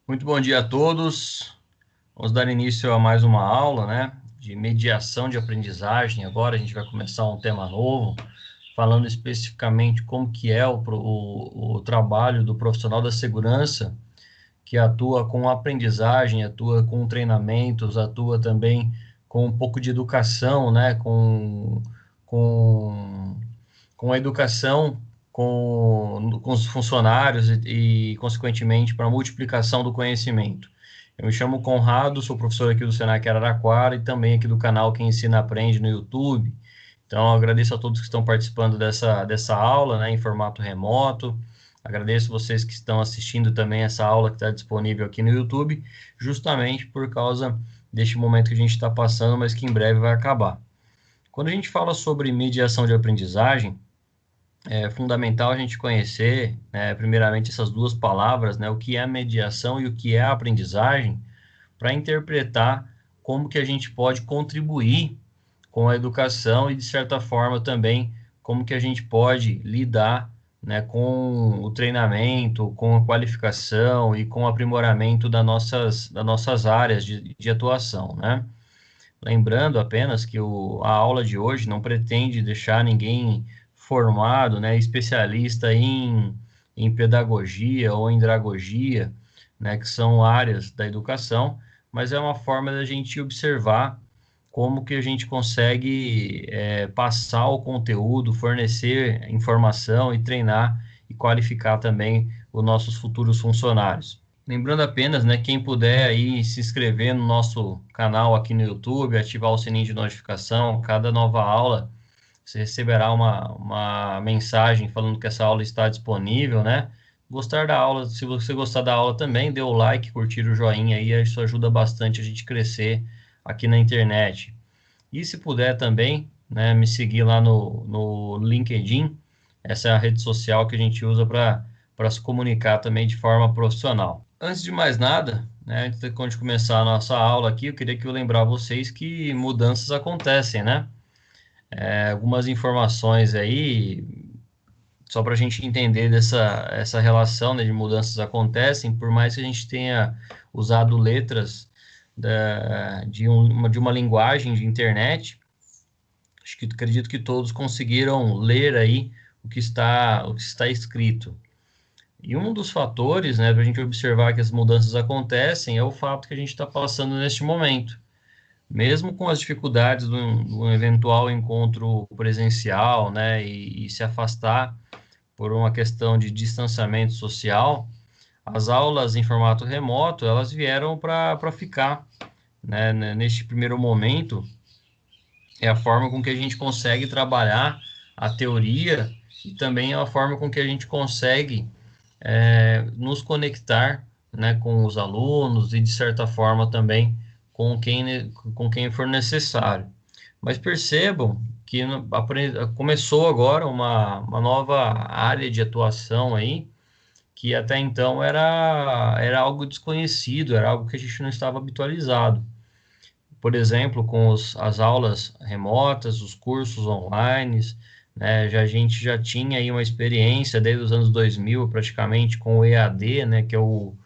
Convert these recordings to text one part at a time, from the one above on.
Muito bom dia a todos. Vamos dar início a mais uma aula, né, de mediação de aprendizagem. Agora a gente vai começar um tema novo, falando especificamente como que é o trabalho do profissional da segurança, que atua com aprendizagem, atua com treinamentos, atua também com um pouco de educação, né, com, com a educação com os funcionários consequentemente, para a multiplicação do conhecimento. Eu me chamo Conrado, sou professor aqui do Senac Araraquara e também aqui do canal Quem Ensina Aprende no YouTube. Então, agradeço a todos que estão participando dessa aula, né, em formato remoto. Agradeço vocês que estão assistindo também essa aula que está disponível aqui no YouTube, justamente por causa deste momento que a gente está passando, mas que em breve vai acabar. Quando a gente fala sobre mediação de aprendizagem, é fundamental a gente conhecer, primeiramente, essas duas palavras, né, o que é mediação e o que é aprendizagem, para interpretar como que a gente pode contribuir com a educação e, de certa forma, também como que a gente pode lidar, né, com o treinamento, com a qualificação e com o aprimoramento das nossas áreas de atuação, né? Lembrando apenas que a aula de hoje não pretende deixar ninguém formado, né, especialista em pedagogia ou em andragogia, né, que são áreas da educação, mas é uma forma da gente observar como que a gente consegue passar o conteúdo, fornecer informação e treinar e qualificar também os nossos futuros funcionários. Lembrando apenas, né, quem puder aí se inscrever no nosso canal aqui no YouTube, ativar o sininho de notificação, cada nova aula você receberá uma mensagem falando que essa aula está disponível, né? Gostar da aula, se você gostar da aula também, dê o like, curtir o joinha aí, isso ajuda bastante a gente crescer aqui na internet. E se puder também, né, me seguir lá no LinkedIn, essa é a rede social que a gente usa para se comunicar também de forma profissional. Antes de mais nada, né, antes de começar a nossa aula aqui, eu queria que eu lembrar vocês que mudanças acontecem, né? Algumas informações aí, só para a gente entender essa relação, né, de mudanças acontecem, por mais que a gente tenha usado letras de uma linguagem de internet, acredito que todos conseguiram ler aí o que está escrito. E um dos fatores, né, para a gente observar que as mudanças acontecem é o fato que a gente está passando neste momento. Mesmo com as dificuldades de um eventual encontro presencial, né, e se afastar por uma questão de distanciamento social, as aulas em formato remoto, elas vieram para ficar, né, neste primeiro momento, é a forma com que a gente consegue trabalhar a teoria e também é a forma com que a gente consegue nos conectar, né, com os alunos e, de certa forma, também com quem for necessário. Mas percebam que começou agora uma nova área de atuação aí, que até então era algo desconhecido, era algo que a gente não estava habitualizado. Por exemplo, com as aulas remotas, os cursos online, né, a gente já tinha aí uma experiência desde os anos 2000, praticamente, com o EAD, né, que é o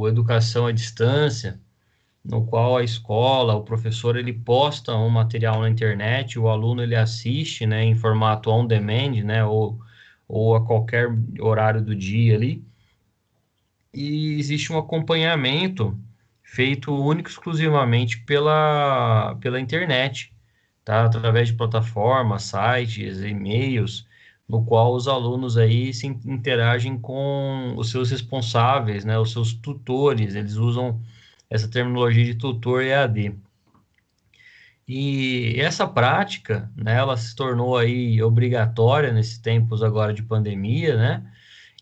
Educação à Distância, no qual a escola, o professor, ele posta um material na internet, o aluno ele assiste, né, em formato on demand, né, ou a qualquer horário do dia ali, e existe um acompanhamento feito único e exclusivamente pela internet, tá? Através de plataformas, sites, e-mails, no qual os alunos aí se interagem com os seus responsáveis, né? Os seus tutores, eles usam essa terminologia de tutor EAD. E essa prática, né, ela se tornou aí obrigatória nesses tempos agora de pandemia, né?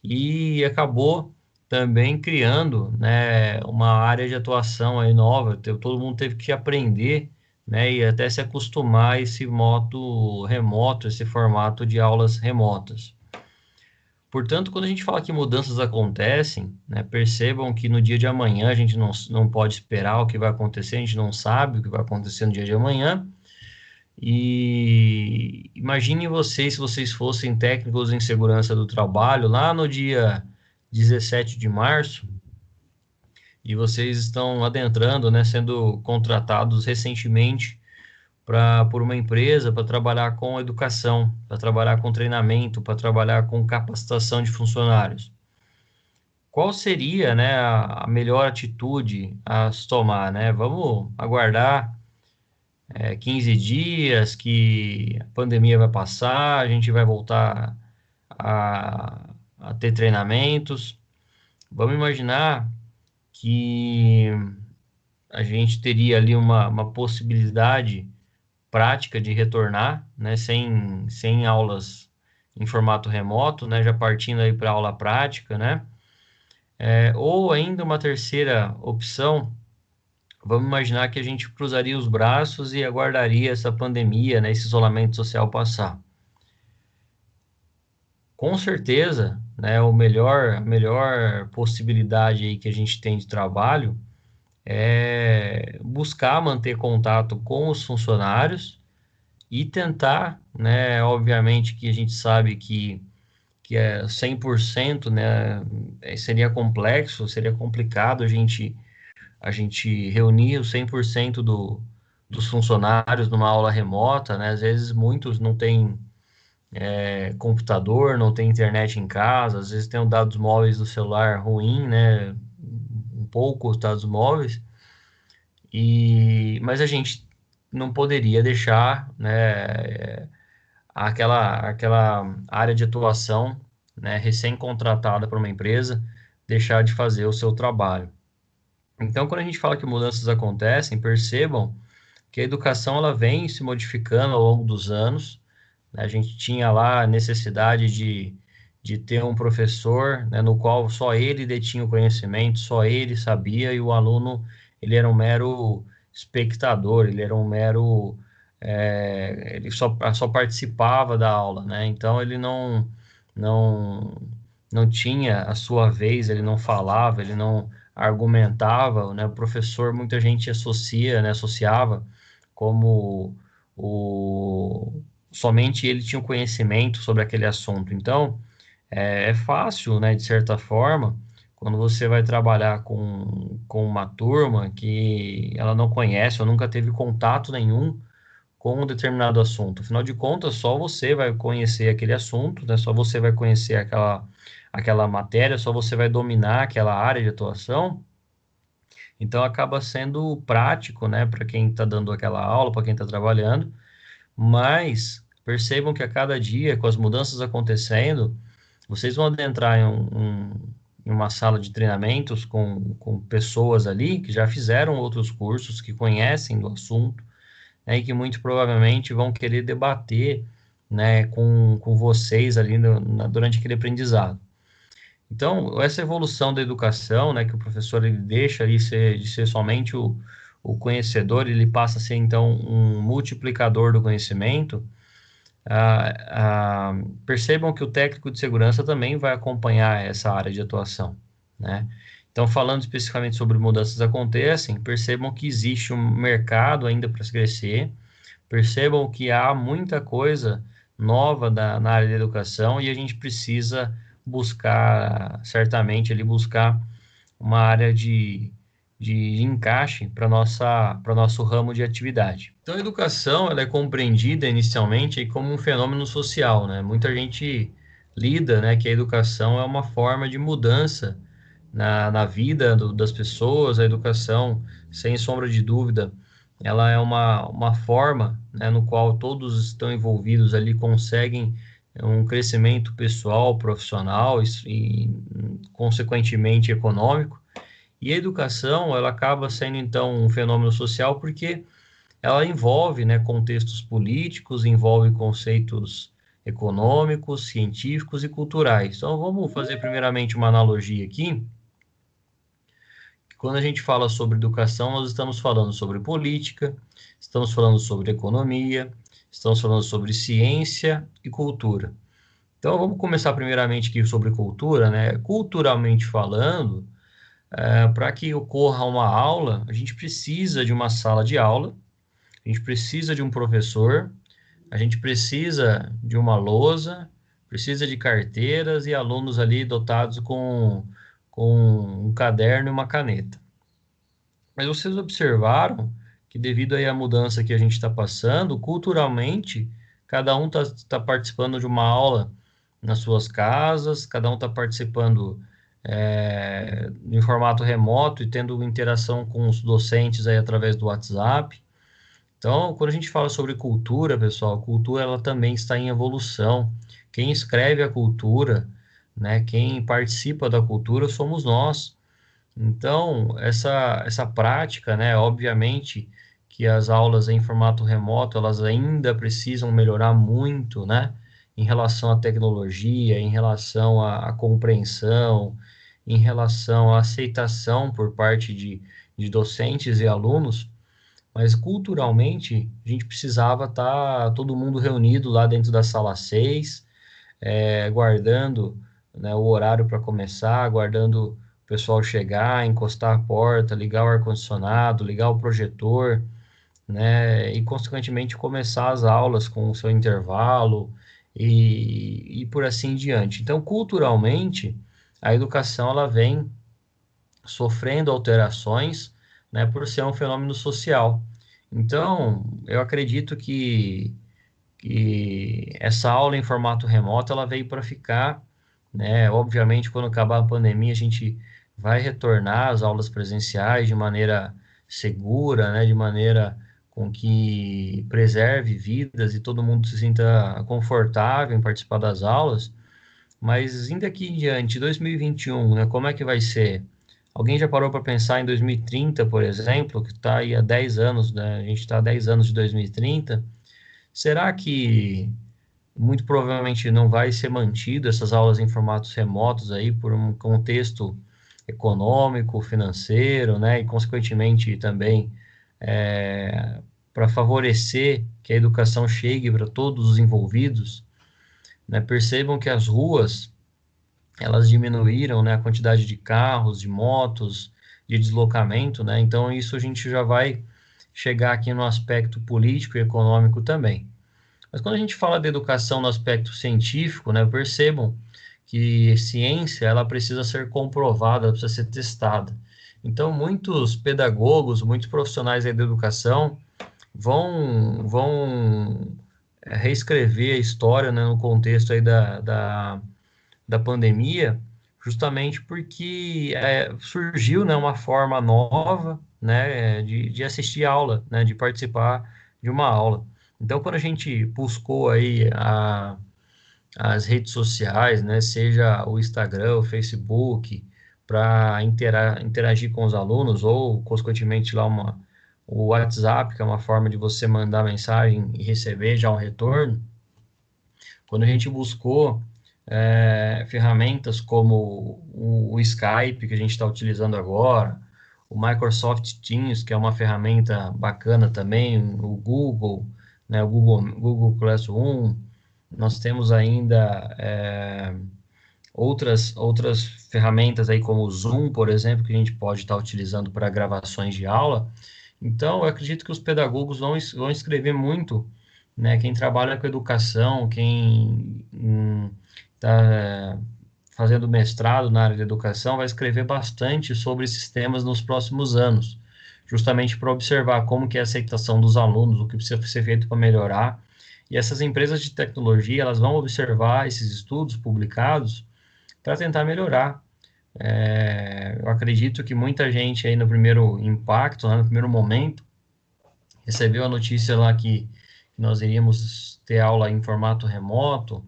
E acabou também criando, né, uma área de atuação aí nova. Todo mundo teve que aprender, né, e até se acostumar a esse modo remoto, esse formato de aulas remotas. Portanto, quando a gente fala que mudanças acontecem, né, percebam que no dia de amanhã a gente não pode esperar o que vai acontecer, a gente não sabe o que vai acontecer no dia de amanhã. E imagine vocês, se vocês fossem técnicos em segurança do trabalho, lá no dia 17 de março, e vocês estão adentrando, né, sendo contratados recentemente por uma empresa para trabalhar com educação, para trabalhar com treinamento, para trabalhar com capacitação de funcionários. Qual seria, né, a melhor atitude a se tomar, né? Vamos aguardar 15 dias que a pandemia vai passar, a gente vai voltar a ter treinamentos. Vamos imaginar que a gente teria ali uma possibilidade prática de retornar, né, sem aulas em formato remoto, né, já partindo aí para aula prática, né, ou ainda uma terceira opção, vamos imaginar que a gente cruzaria os braços e aguardaria essa pandemia, né, esse isolamento social passar. Com certeza, né, a melhor possibilidade aí que a gente tem de trabalho é buscar manter contato com os funcionários e tentar, né, obviamente que a gente sabe que é 100%, né, seria complexo, seria complicado a gente reunir os 100% dos funcionários numa aula remota, né, às vezes muitos não têm computador, não têm internet em casa, às vezes tem os dados móveis do celular ruim, né, um pouco os dados móveis, mas a gente não poderia deixar, né, aquela área de atuação, né, recém-contratada por uma empresa, deixar de fazer o seu trabalho. Então, quando a gente fala que mudanças acontecem, percebam que a educação ela vem se modificando ao longo dos anos, né? A gente tinha lá a necessidade de ter um professor, né, no qual só ele detinha o conhecimento, só ele sabia, e o aluno ele era um mero espectador, ele era um mero ele só participava da aula, né? Então ele não não tinha a sua vez, ele não falava, ele não argumentava, né? O professor, muita gente associa, né, associava como o somente ele tinha o conhecimento sobre aquele assunto. Então, é fácil, né, de certa forma, quando você vai trabalhar com uma turma que ela não conhece ou nunca teve contato nenhum com um determinado assunto. Afinal de contas, só você vai conhecer aquele assunto, né? Só você vai conhecer aquela matéria, só você vai dominar aquela área de atuação. Então, acaba sendo prático, né, para quem está dando aquela aula, para quem está trabalhando, mas percebam que a cada dia, com as mudanças acontecendo, vocês vão adentrar em uma sala de treinamentos com pessoas ali que já fizeram outros cursos, que conhecem do assunto, né, e que muito provavelmente vão querer debater, né, com vocês ali durante aquele aprendizado. Então, essa evolução da educação, né, que o professor ele deixa ali de ser somente o conhecedor, ele passa a ser, então, um multiplicador do conhecimento. Percebam que o técnico de segurança também vai acompanhar essa área de atuação, né? Então, falando especificamente sobre mudanças que acontecem, percebam que existe um mercado ainda para se crescer, percebam que há muita coisa nova na área da educação e a gente precisa buscar, certamente, ali buscar uma área de encaixe para nosso ramo de atividade. Então, a educação ela é compreendida inicialmente aí como um fenômeno social, né? Muita gente lida, né, que a educação é uma forma de mudança na vida das pessoas. A educação, sem sombra de dúvida, ela é uma forma, né, no qual todos estão envolvidos ali conseguem um crescimento pessoal, profissional consequentemente, econômico. E a educação, ela acaba sendo, então, um fenômeno social porque ela envolve, né, contextos políticos, envolve conceitos econômicos, científicos e culturais. Então, vamos fazer primeiramente uma analogia aqui. Quando a gente fala sobre educação, nós estamos falando sobre política, estamos falando sobre economia, estamos falando sobre ciência e cultura. Então, vamos começar primeiramente aqui sobre cultura, né? Culturalmente falando, para que ocorra uma aula, a gente precisa de uma sala de aula, a gente precisa de um professor, a gente precisa de uma lousa, precisa de carteiras e alunos ali dotados com um caderno e uma caneta. Mas vocês observaram que devido aí à mudança que a gente está passando, culturalmente, cada um está participando de uma aula nas suas casas, cada um está participando em formato remoto e tendo interação com os docentes aí através do WhatsApp. Então, quando a gente fala sobre cultura, pessoal, a cultura ela também está em evolução. Quem escreve a cultura, né, quem participa da cultura somos nós. Então, essa prática, né, obviamente que as aulas em formato remoto, elas ainda precisam melhorar muito, né, em relação à tecnologia, em relação à compreensão, em relação à aceitação por parte de docentes e alunos, mas culturalmente a gente precisava estar todo mundo reunido lá dentro da sala 6, guardando, né, o horário para começar, aguardando o pessoal chegar, encostar a porta, ligar o ar-condicionado, ligar o projetor, né, e consequentemente começar as aulas com o seu intervalo e por assim em diante. Então, culturalmente, a educação ela vem sofrendo alterações, né, por ser um fenômeno social. Então, eu acredito que essa aula em formato remoto ela veio para ficar, né? Obviamente, quando acabar a pandemia, a gente vai retornar às aulas presenciais de maneira segura, né? De maneira com que preserve vidas e todo mundo se sinta confortável em participar das aulas. Mas indo aqui em diante, 2021, né? Como é que vai ser? Alguém já parou para pensar em 2030, por exemplo, que está aí há 10 anos, né? A gente está há 10 anos de 2030. Será que muito provavelmente não vai ser mantido essas aulas em formatos remotos aí por um contexto econômico, financeiro, né? E consequentemente também para favorecer que a educação chegue para todos os envolvidos, né? Percebam que as ruas elas diminuíram, né, a quantidade de carros, de motos, de deslocamento, né? Então isso a gente já vai chegar aqui no aspecto político e econômico também. Mas quando a gente fala de educação no aspecto científico, né, percebam que ciência ela precisa ser comprovada, ela precisa ser testada. Então, muitos pedagogos, muitos profissionais aí da educação vão reescrever a história, né, no contexto aí da pandemia, justamente porque surgiu, né, uma forma nova, né, de assistir aula, né, de participar de uma aula. Então, quando a gente buscou aí as redes sociais, né, seja o Instagram, o Facebook, para interagir com os alunos, ou, consequentemente, lá o WhatsApp, que é uma forma de você mandar mensagem e receber já um retorno, quando a gente buscou ferramentas como o Skype, que a gente está utilizando agora, o Microsoft Teams, que é uma ferramenta bacana também, o Google, né, o Google Classroom, nós temos ainda outras ferramentas aí como o Zoom, por exemplo, que a gente pode estar utilizando para gravações de aula. Então, eu acredito que os pedagogos vão escrever muito, né? Quem trabalha com educação, quem está fazendo mestrado na área de educação, vai escrever bastante sobre esses temas nos próximos anos, justamente para observar como que é a aceitação dos alunos, o que precisa ser feito para melhorar. E essas empresas de tecnologia, elas vão observar esses estudos publicados para tentar melhorar. Eu acredito que muita gente aí no primeiro impacto, né, no primeiro momento, recebeu a notícia lá que nós iríamos ter aula em formato remoto,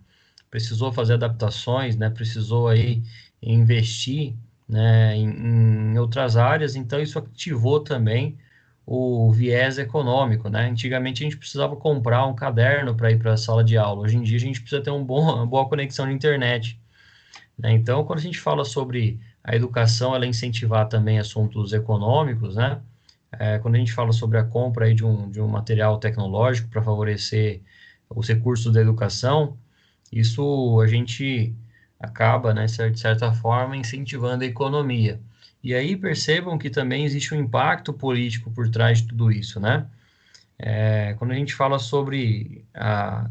precisou fazer adaptações, né, precisou aí investir, né, em outras áreas, então isso ativou também o viés econômico, né? Antigamente a gente precisava comprar um caderno para ir para a sala de aula, hoje em dia a gente precisa ter uma boa conexão de internet, né? Então, quando a gente fala sobre a educação, ela incentivar também assuntos econômicos, né? Quando a gente fala sobre a compra aí de um material tecnológico para favorecer os recursos da educação, isso a gente acaba, né, de certa forma, incentivando a economia. E aí percebam que também existe um impacto político por trás de tudo isso, né? Quando a gente fala sobre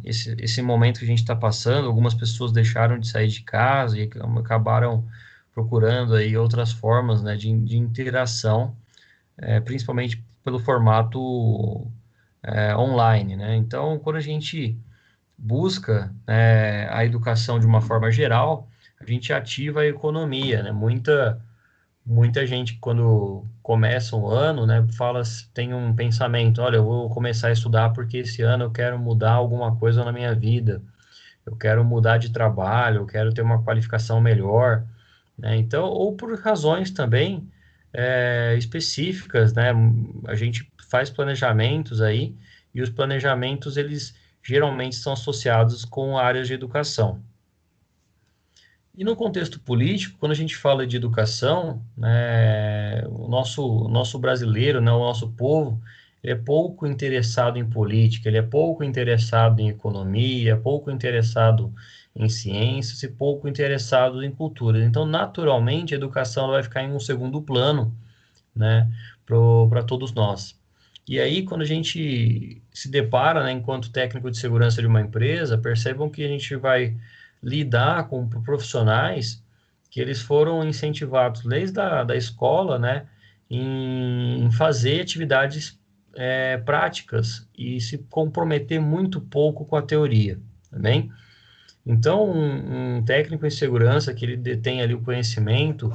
esse momento que a gente está passando, algumas pessoas deixaram de sair de casa e acabaram procurando aí outras formas, né, de interação, principalmente pelo formato online, né? Então, quando a gente busca a educação de uma forma geral, a gente ativa a economia, né? Muita gente, quando começa um ano, né, tem um pensamento, olha, eu vou começar a estudar porque esse ano eu quero mudar alguma coisa na minha vida, eu quero mudar de trabalho, eu quero ter uma qualificação melhor, né? Então, ou por razões também específicas, né? A gente faz planejamentos aí, e os planejamentos, eles geralmente são associados com áreas de educação. E no contexto político, quando a gente fala de educação, né, o nosso brasileiro, né, o nosso povo, ele é pouco interessado em política, ele é pouco interessado em economia, é pouco interessado em ciências e pouco interessado em cultura. Então, naturalmente, a educação vai ficar em um segundo plano, né, para todos nós. E aí, quando a gente se depara, né, enquanto técnico de segurança de uma empresa, percebam que a gente vai lidar com profissionais que eles foram incentivados desde da escola, né, em fazer atividades práticas e se comprometer muito pouco com a teoria, tá bem? Então, um técnico em segurança que ele detém ali o conhecimento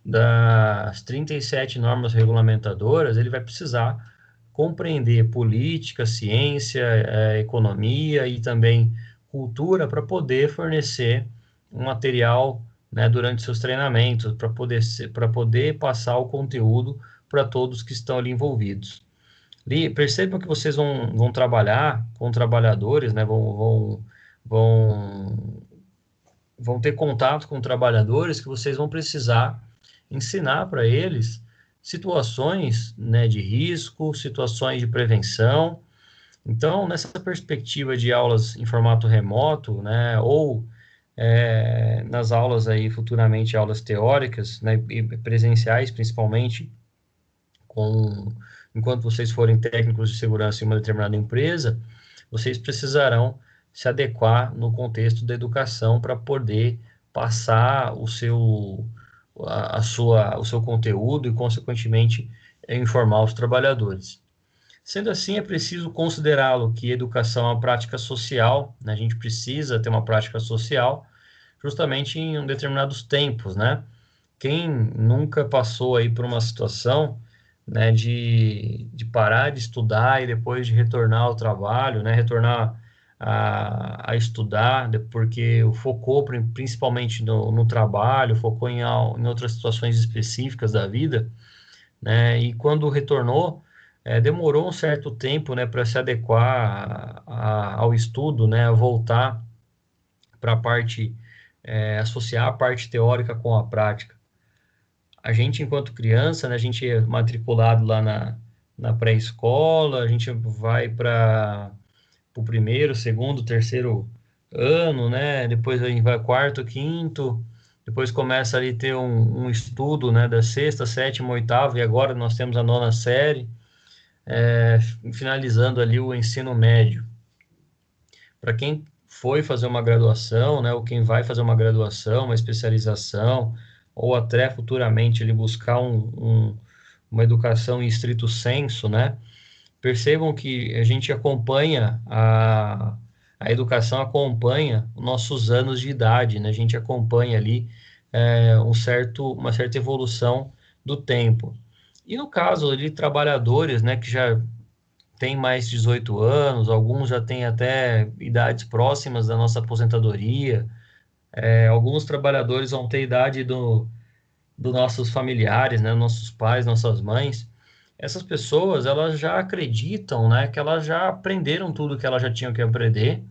das 37 normas regulamentadoras, ele vai precisar compreender política, ciência, economia e também cultura para poder fornecer um material, né, durante seus treinamentos, para poder passar o conteúdo para todos que estão ali envolvidos. E percebam que vocês vão trabalhar com trabalhadores, né, vão vão ter contato com trabalhadores que vocês vão precisar ensinar para eles situações, né, de risco, situações de prevenção. Então, nessa perspectiva de aulas em formato remoto, né, ou nas aulas aí futuramente aulas teóricas, né, e presenciais principalmente, com enquanto vocês forem técnicos de segurança em uma determinada empresa, vocês precisarão se adequar no contexto da educação para poder passar o seu conteúdo e, consequentemente, informar os trabalhadores. Sendo assim, é preciso considerá-lo que educação é uma prática social, né? A gente precisa ter uma prática social justamente em determinados tempos, né? Quem nunca passou aí por uma situação, né, de parar de estudar e depois de retornar ao trabalho, né, retornar a estudar, porque focou principalmente no trabalho, focou em outras situações específicas da vida, né, e quando retornou, demorou um certo tempo, né, para se adequar ao estudo, né, a voltar para a parte, associar a parte teórica com a prática. A gente, enquanto criança, né, a gente é matriculado lá na pré-escola, a gente vai para o primeiro, segundo, terceiro ano, né? Depois a gente vai quarto, quinto, depois começa ali ter um estudo, né, da sexta, sétima, oitava, e agora nós temos a nona série, finalizando ali o ensino médio. Para quem foi fazer uma graduação, né, ou quem vai fazer uma graduação, uma especialização, ou até futuramente ele buscar uma educação em estrito senso, né? Percebam que a gente acompanha a educação acompanha os nossos anos de idade, né? A gente acompanha ali uma certa evolução do tempo. E no caso de trabalhadores, né, que já têm mais de 18 anos, alguns já têm até idades próximas da nossa aposentadoria, alguns trabalhadores vão ter idade dos nossos familiares, né, nossos pais, nossas mães. Essas pessoas, elas já acreditam, né, que elas já aprenderam tudo que elas já tinham que aprender,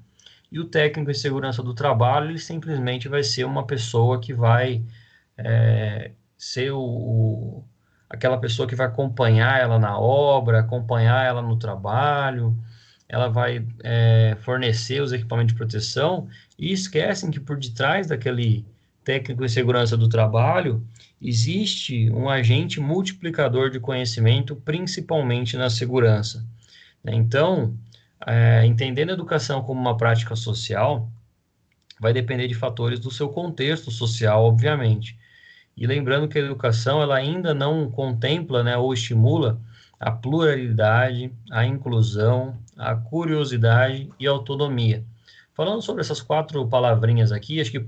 e o técnico de segurança do trabalho, ele simplesmente vai ser uma pessoa que vai ser aquela pessoa que vai acompanhar ela na obra, acompanhar ela no trabalho, ela vai fornecer os equipamentos de proteção, e esquecem que por detrás daquele técnico de segurança do trabalho existe um agente multiplicador de conhecimento, principalmente na segurança, né? Então, entendendo a educação como uma prática social, vai depender de fatores do seu contexto social, obviamente. E lembrando que a educação ela ainda não contempla, né, ou estimula a pluralidade, a inclusão, a curiosidade e a autonomia. Falando sobre essas quatro palavrinhas aqui, acho que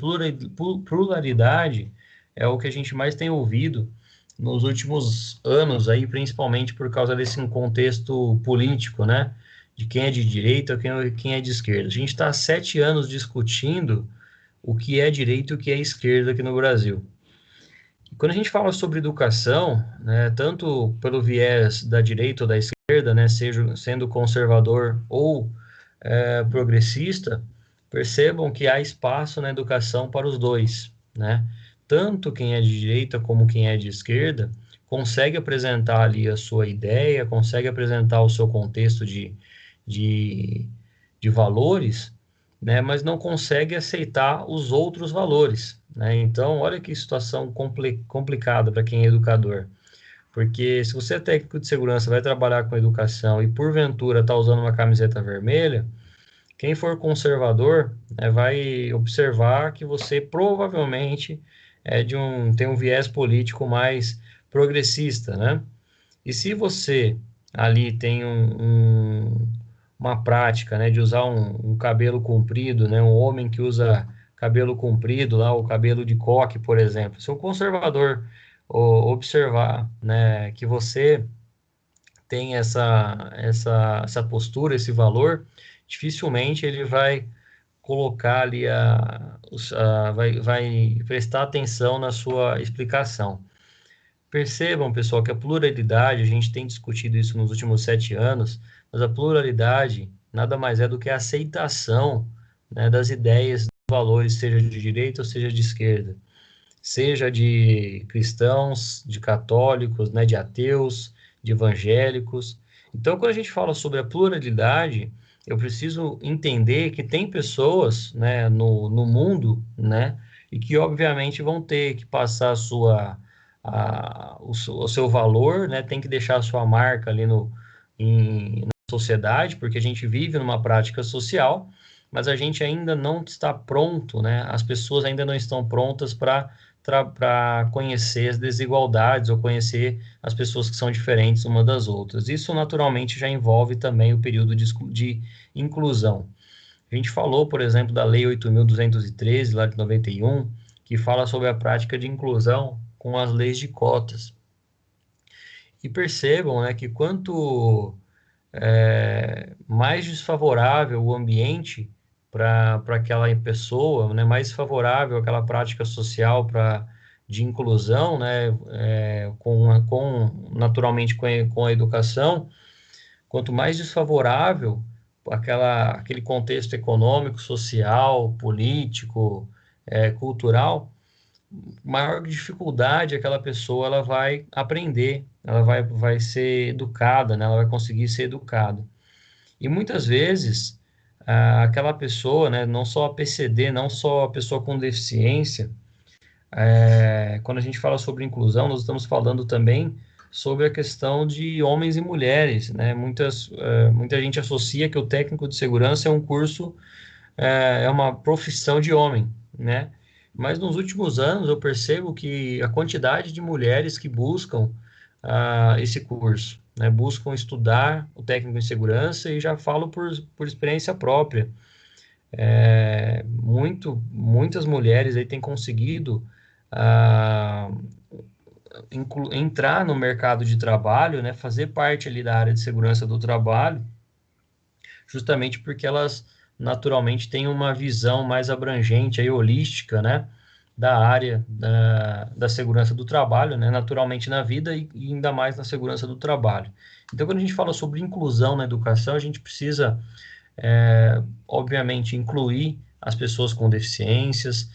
pluralidade é o que a gente mais tem ouvido nos últimos anos aí, principalmente por causa desse contexto político, né? De quem é de direita ou quem é de esquerda. A gente está há 7 anos discutindo o que é direita e o que é esquerda aqui no Brasil. E quando a gente fala sobre educação, né, tanto pelo viés da direita ou da esquerda, né, seja sendo conservador ou progressista, percebam que há espaço na educação para os dois, né? Tanto quem é de direita como quem é de esquerda consegue apresentar ali a sua ideia, consegue apresentar o seu contexto de, de valores, né? Mas não consegue aceitar os outros valores, né? Então, olha que situação complicada para quem é educador. Porque se você é técnico de segurança, vai trabalhar com educação e porventura está usando uma camiseta vermelha, quem for conservador, né, vai observar que você provavelmente tem um viés político mais progressista, né? E se você ali tem uma prática, né, de usar um cabelo comprido, né, um homem que usa cabelo comprido, lá, o cabelo de coque, por exemplo, se o conservador observar, né, que você tem essa postura, esse valor, dificilmente ele vai colocar ali vai prestar atenção na sua explicação. Percebam, pessoal, que a pluralidade, a gente tem discutido isso nos últimos 7 anos, mas a pluralidade nada mais é do que a aceitação, né, das ideias, dos valores, seja de direita ou seja de esquerda, seja de cristãos, de católicos, né, de ateus, de evangélicos. Então, quando a gente fala sobre a pluralidade, eu preciso entender que tem pessoas, né, no mundo, né, e que obviamente vão ter que passar o seu valor, né, tem que deixar a sua marca ali na sociedade, porque a gente vive numa prática social, mas a gente ainda não está pronto, né, as pessoas ainda não estão prontas para conhecer as desigualdades ou conhecer as pessoas que são diferentes umas das outras. Isso naturalmente já envolve também o período de inclusão. A gente falou, por exemplo, da Lei 8.213, lá de 91, que fala sobre a prática de inclusão com as leis de cotas. E percebam, né, que quanto mais desfavorável o ambiente para aquela pessoa, né, mais favorável aquela prática social de inclusão, né, naturalmente com a educação, quanto mais desfavorável aquele contexto econômico, social, político, cultural, maior dificuldade aquela pessoa ela vai aprender, ela vai ser educada, né? Ela vai conseguir ser educada. E muitas vezes aquela pessoa, né, não só a PCD, não só a pessoa com deficiência, quando a gente fala sobre inclusão, nós estamos falando também sobre a questão de homens e mulheres, né? Muita gente associa que o técnico de segurança é um curso, é uma profissão de homem, né? Mas nos últimos anos eu percebo que a quantidade de mulheres que buscam esse curso, né? Buscam estudar o técnico em segurança e já falo por experiência própria. Muitas mulheres aí têm conseguido ah, entrar no mercado de trabalho, né? Fazer parte ali da área de segurança do trabalho, justamente porque elas naturalmente têm uma visão mais abrangente, aí, holística, né, da área da segurança do trabalho, né, naturalmente na vida e ainda mais na segurança do trabalho. Então, quando a gente fala sobre inclusão na educação, a gente precisa, obviamente, incluir as pessoas com deficiências,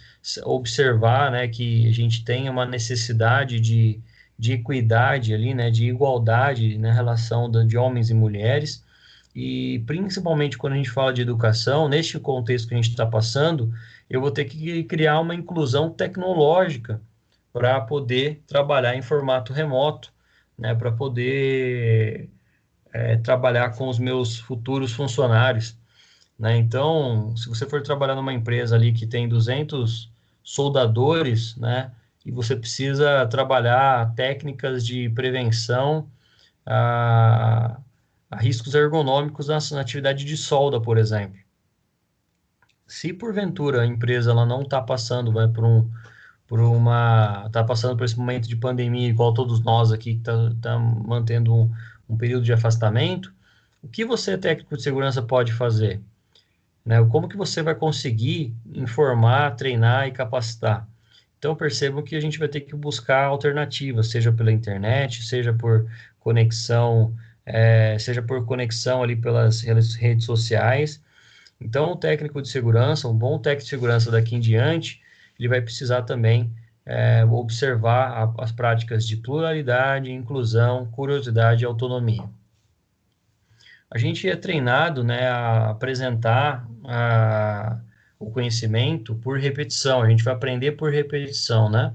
observar, né, que a gente tem uma necessidade de equidade ali, né, de igualdade na relação de homens e mulheres, e principalmente quando a gente fala de educação, neste contexto que a gente está passando, eu vou ter que criar uma inclusão tecnológica para poder trabalhar em formato remoto, né, para poder trabalhar com os meus futuros funcionários, né? Então, se você for trabalhar numa empresa ali que tem 200 soldadores, né, e você precisa trabalhar técnicas de prevenção a, a riscos ergonômicos na atividade de solda, por exemplo. Se porventura a empresa ela não está passando, vai está passando por esse momento de pandemia, igual todos nós aqui que tá mantendo um período de afastamento, o que você, técnico de segurança, pode fazer? Né? Como que você vai conseguir informar, treinar e capacitar? Então percebam que a gente vai ter que buscar alternativas, seja pela internet, seja por conexão ali pelas redes sociais. Então, o técnico de segurança, um bom técnico de segurança daqui em diante, ele vai precisar também observar as práticas de pluralidade, inclusão, curiosidade e autonomia. A gente é treinado, né, a apresentar o conhecimento por repetição, a gente vai aprender por repetição, né?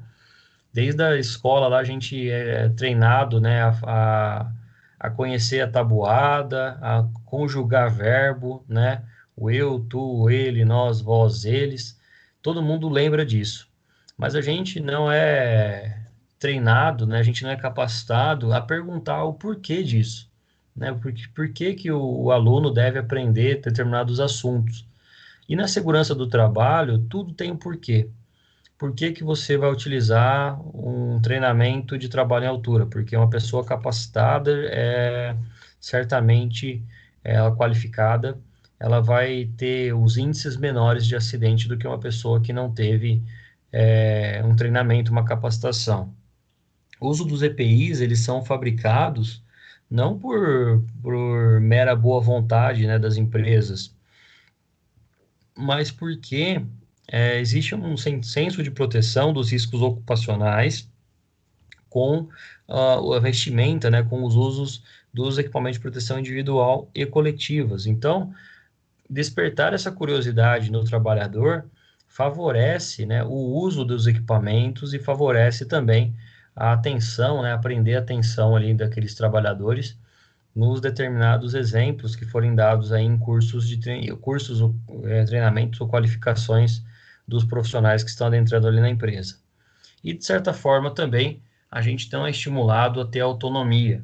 Desde a escola lá a gente é treinado, né, a conhecer a tabuada, a conjugar verbo, né? O eu, tu, ele, nós, vós, eles. Todo mundo lembra disso. Mas a gente não é treinado, né? A gente não é capacitado a perguntar o porquê disso, né? Por que que o aluno deve aprender determinados assuntos? E na segurança do trabalho, tudo tem um porquê. Por que que você vai utilizar um treinamento de trabalho em altura? Porque uma pessoa capacitada, certamente, ela qualificada, ela vai ter os índices menores de acidente do que uma pessoa que não teve um treinamento, uma capacitação. O uso dos EPIs, eles são fabricados não por mera boa vontade, né, das empresas, mas porque existe um senso de proteção dos riscos ocupacionais com a vestimenta, né, com os usos dos equipamentos de proteção individual e coletivas. Então, despertar essa curiosidade no trabalhador favorece, né, o uso dos equipamentos e favorece também a atenção, né, aprender a atenção ali daqueles trabalhadores nos determinados exemplos que forem dados aí em treinamentos ou qualificações dos profissionais que estão adentrando ali na empresa. E, de certa forma, também a gente então é estimulado a ter autonomia.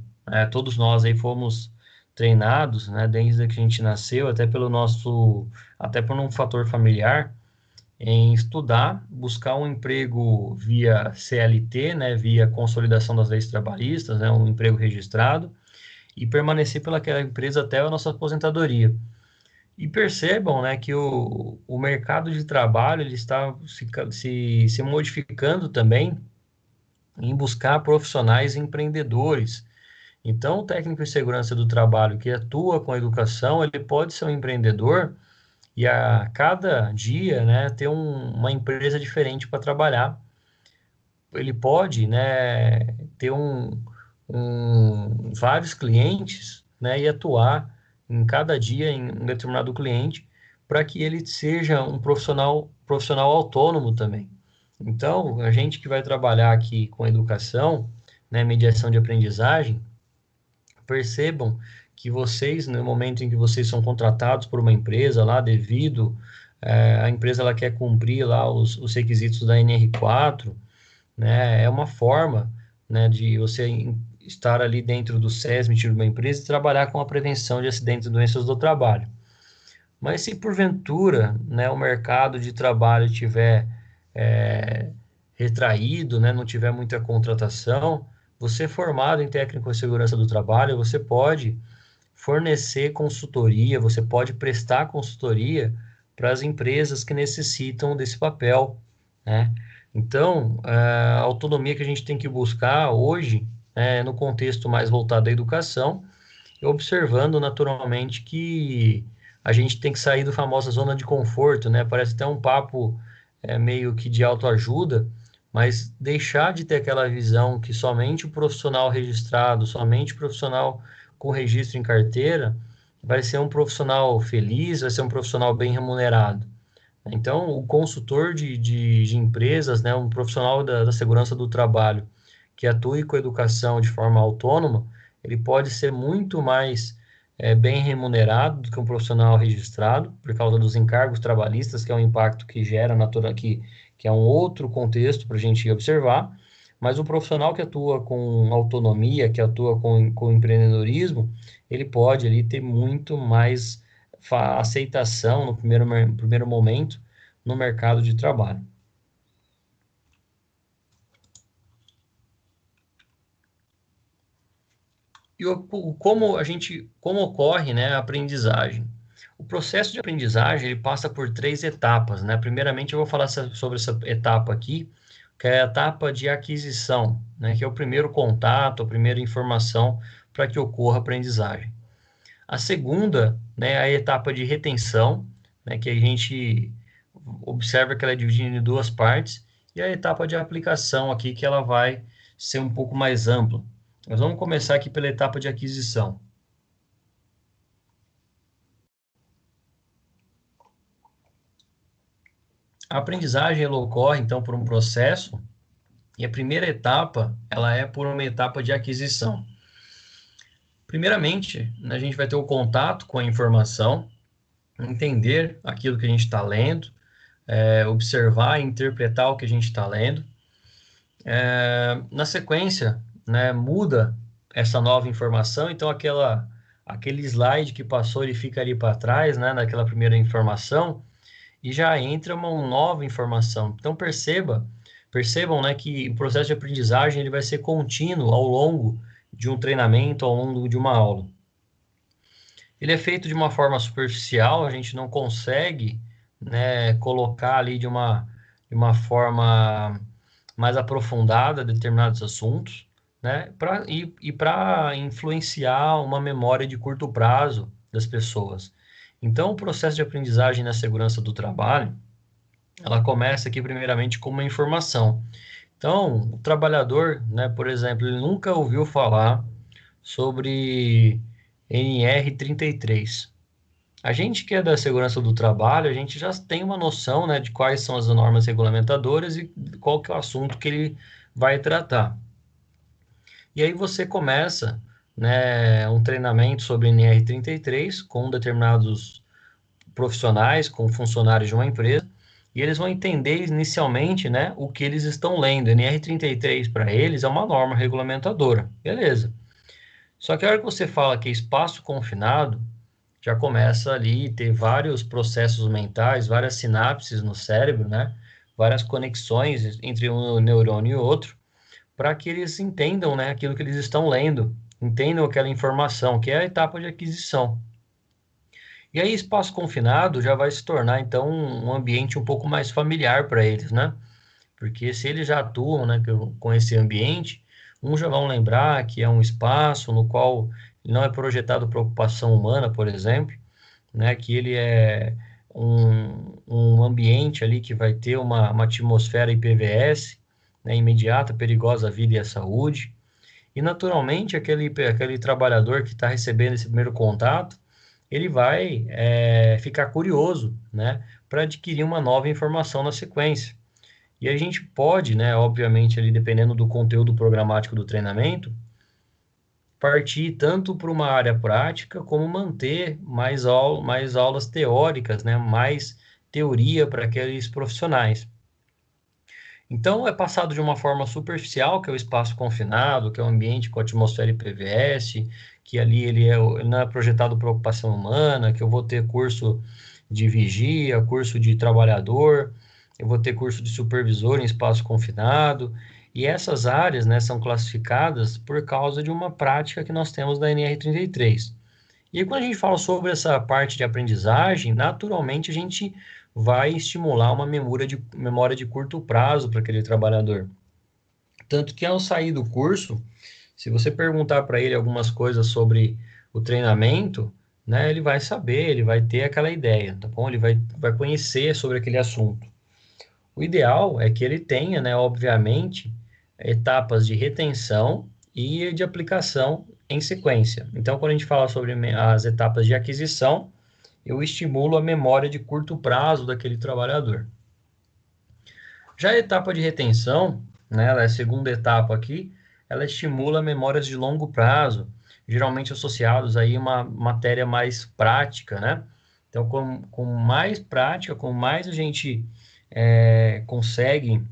Todos nós aí fomos treinados, né, desde que a gente nasceu, até por um fator familiar, em estudar, buscar um emprego via CLT, né, via consolidação das leis trabalhistas, né, um emprego registrado, e permanecer pelaquela empresa até a nossa aposentadoria. E percebam, né, que o mercado de trabalho ele está se modificando também em buscar profissionais empreendedores. Então, o técnico de segurança do trabalho que atua com a educação, ele pode ser um empreendedor e a cada dia, né, ter uma empresa diferente para trabalhar. Ele pode, né, ter vários clientes, né, e atuar em cada dia em um determinado cliente para que ele seja um profissional autônomo também. Então, a gente que vai trabalhar aqui com educação, né, mediação de aprendizagem, percebam que vocês, no momento em que vocês são contratados por uma empresa lá, devido a empresa ela quer cumprir lá os requisitos da NR4, né, é uma forma, né, de você estar ali dentro do SESMIT de uma empresa e trabalhar com a prevenção de acidentes e doenças do trabalho. Mas se porventura, né, o mercado de trabalho tiver retraído, né, não tiver muita contratação, você formado em técnico de segurança do trabalho, você pode fornecer consultoria, você pode prestar consultoria para as empresas que necessitam desse papel, né? Então, a autonomia que a gente tem que buscar hoje, no contexto mais voltado à educação, observando naturalmente que a gente tem que sair da famosa zona de conforto, né? Parece até um papo meio que de autoajuda, mas deixar de ter aquela visão que somente o profissional registrado, somente o profissional com registro em carteira, vai ser um profissional feliz, vai ser um profissional bem remunerado. Então, o consultor de empresas, né, um profissional da segurança do trabalho que atue com a educação de forma autônoma, ele pode ser muito mais bem remunerado do que um profissional registrado, por causa dos encargos trabalhistas, que é um impacto que gera, que é um outro contexto para a gente observar, mas o profissional que atua com autonomia, que atua com empreendedorismo, ele pode ali ter muito mais aceitação no primeiro momento no mercado de trabalho. E como ocorre, né, a aprendizagem? O processo de aprendizagem ele passa por 3 etapas, né? Primeiramente, eu vou falar sobre essa etapa aqui, que é a etapa de aquisição, né? Que é o primeiro contato, a primeira informação para que ocorra a aprendizagem. A segunda, né, é a etapa de retenção, né? Que a gente observa que ela é dividida em 2 partes, e a etapa de aplicação aqui, que ela vai ser um pouco mais ampla. Nós vamos começar aqui pela etapa de aquisição. A aprendizagem ela ocorre, então, por um processo, e a primeira etapa, ela é por uma etapa de aquisição. Primeiramente, a gente vai ter o contato com a informação, entender aquilo que a gente está lendo, observar e interpretar o que a gente está lendo. Na sequência, né, muda essa nova informação, então aquele slide que passou, ele fica ali para trás, né, naquela primeira informação, e já entra uma nova informação. Então percebam, né, que o processo de aprendizagem ele vai ser contínuo ao longo de um treinamento, ao longo de uma aula. Ele é feito de uma forma superficial, a gente não consegue, né, colocar ali de uma forma mais aprofundada determinados assuntos, né, para influenciar uma memória de curto prazo das pessoas. Então, o processo de aprendizagem na segurança do trabalho, ela começa aqui primeiramente com uma informação. Então, o trabalhador, né, por exemplo, ele nunca ouviu falar sobre NR33. A gente que é da segurança do trabalho, a gente já tem uma noção, né, de quais são as normas regulamentadoras e qual que é o assunto que ele vai tratar. E aí você começa, né, um treinamento sobre NR33 com determinados profissionais, com funcionários de uma empresa, e eles vão entender inicialmente, né, o que eles estão lendo. NR33 para eles é uma norma regulamentadora, beleza. Só que a hora que você fala que é espaço confinado, já começa ali ter vários processos mentais, várias sinapses no cérebro, né, várias conexões entre um neurônio e outro, para que eles entendam, né, aquilo que eles estão lendo, entendam aquela informação, que é a etapa de aquisição. E aí, espaço confinado já vai se tornar, então, um ambiente um pouco mais familiar para eles, né? Porque se eles já atuam, né, com esse ambiente, uns já vão lembrar que é um espaço no qual não é projetado para ocupação humana, por exemplo, né? Que ele é um ambiente ali que vai ter uma atmosfera IPVS, né, imediata, perigosa à vida e à saúde. E, naturalmente, aquele trabalhador que está recebendo esse primeiro contato, ele vai ficar curioso, né, para adquirir uma nova informação na sequência. E a gente pode, né, obviamente, ali, dependendo do conteúdo programático do treinamento, partir tanto para uma área prática, como manter mais aulas teóricas, né, mais teoria para aqueles profissionais. Então, é passado de uma forma superficial, que é o espaço confinado, que é o ambiente com atmosfera IPVS, que ali ele não é projetado para ocupação humana, que eu vou ter curso de vigia, curso de trabalhador, eu vou ter curso de supervisor em espaço confinado, e essas áreas, né, são classificadas por causa de uma prática que nós temos da NR33. E aí, quando a gente fala sobre essa parte de aprendizagem, naturalmente a gente vai estimular uma memória de curto prazo para aquele trabalhador. Tanto que ao sair do curso, se você perguntar para ele algumas coisas sobre o treinamento, né, ele vai saber, ele vai ter aquela ideia, tá bom? Ele vai conhecer sobre aquele assunto. O ideal é que ele tenha, né, obviamente, etapas de retenção e de aplicação em sequência. Então, quando a gente fala sobre as etapas de aquisição, eu estimulo a memória de curto prazo daquele trabalhador. Já a etapa de retenção, né, ela é a segunda etapa aqui, ela estimula memórias de longo prazo, geralmente associados aí a uma matéria mais prática, né? Então, com mais prática, com mais a gente conseguem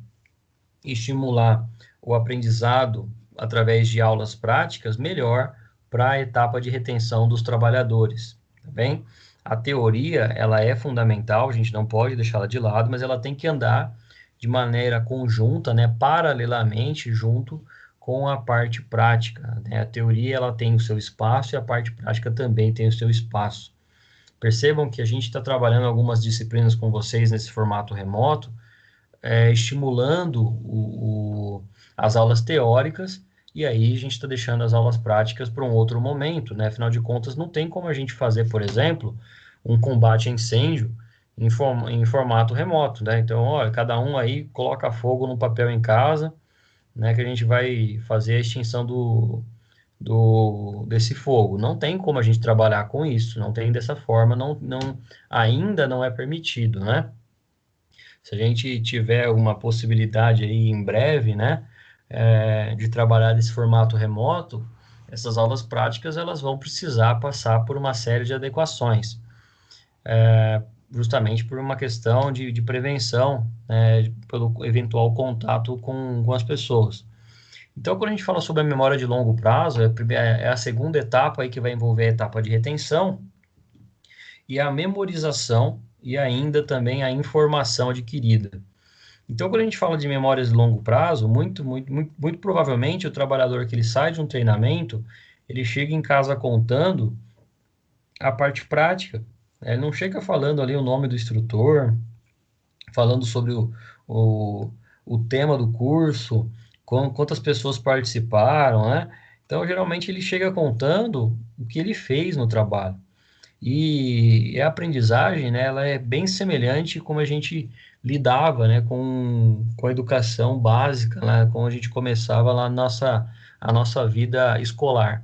estimular o aprendizado através de aulas práticas, melhor para a etapa de retenção dos trabalhadores, tá bem? A teoria, ela é fundamental, a gente não pode deixá-la de lado, mas ela tem que andar de maneira conjunta, né, paralelamente, junto com a parte prática, né? A teoria, ela tem o seu espaço e a parte prática também tem o seu espaço. Percebam que a gente está trabalhando algumas disciplinas com vocês nesse formato remoto, estimulando as aulas teóricas, e aí a gente está deixando as aulas práticas para um outro momento, né? Afinal de contas, não tem como a gente fazer, por exemplo, um combate a incêndio em formato remoto, né? Então, olha, cada um aí coloca fogo no papel em casa, né? Que a gente vai fazer a extinção desse fogo. Não tem como a gente trabalhar com isso, não tem dessa forma, ainda não é permitido, né? Se a gente tiver uma possibilidade aí em breve, né, de trabalhar nesse formato remoto, essas aulas práticas elas vão precisar passar por uma série de adequações, justamente por uma questão de prevenção, né, pelo eventual contato com as pessoas. Então, quando a gente fala sobre a memória de longo prazo, é a segunda etapa aí que vai envolver a etapa de retenção e a memorização e ainda também a informação adquirida. Então, quando a gente fala de memórias de longo prazo, muito provavelmente o trabalhador que ele sai de um treinamento, ele chega em casa contando a parte prática, né? Ele não chega falando ali o nome do instrutor, falando sobre o, o tema do curso, quantas pessoas participaram, né? Então, geralmente ele chega contando o que ele fez no trabalho. E a aprendizagem, né, ela é bem semelhante como a gente lidava, né, com a educação básica, né, como a gente começava lá a nossa vida escolar.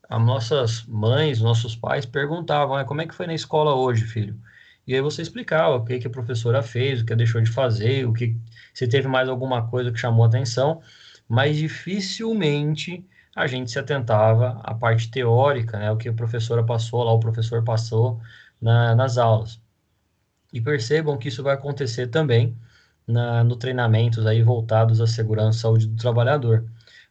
As nossas mães, nossos pais perguntavam, como é que foi na escola hoje, filho? E aí você explicava o que que a professora fez, o que deixou de fazer, o que se teve mais alguma coisa que chamou a atenção, mas dificilmente a gente se atentava à parte teórica, né, o que a professora passou lá, o professor passou nas aulas. E percebam que isso vai acontecer também no treinamentos aí voltados à segurança e saúde do trabalhador.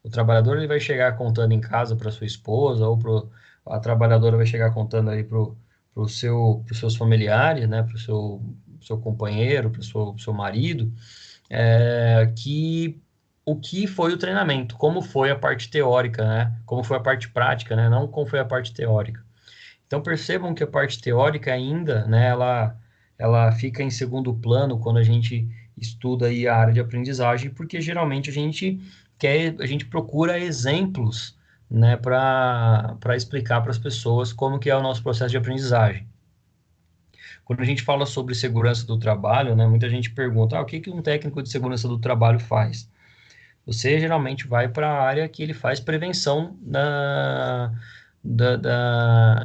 O trabalhador ele vai chegar contando em casa para sua esposa ou a trabalhadora vai chegar contando aí para os seus familiares, né, para o seu companheiro, para o seu marido, que o que foi o treinamento, como foi a parte teórica, né, como foi a parte prática, né, não como foi a parte teórica. Então percebam que a parte teórica ainda, né, ela fica em segundo plano quando a gente estuda aí a área de aprendizagem, porque geralmente a gente procura exemplos, né, para explicar para as pessoas como que é o nosso processo de aprendizagem. Quando a gente fala sobre segurança do trabalho, né, muita gente pergunta, o que que um técnico de segurança do trabalho faz? Você geralmente vai para a área que ele faz prevenção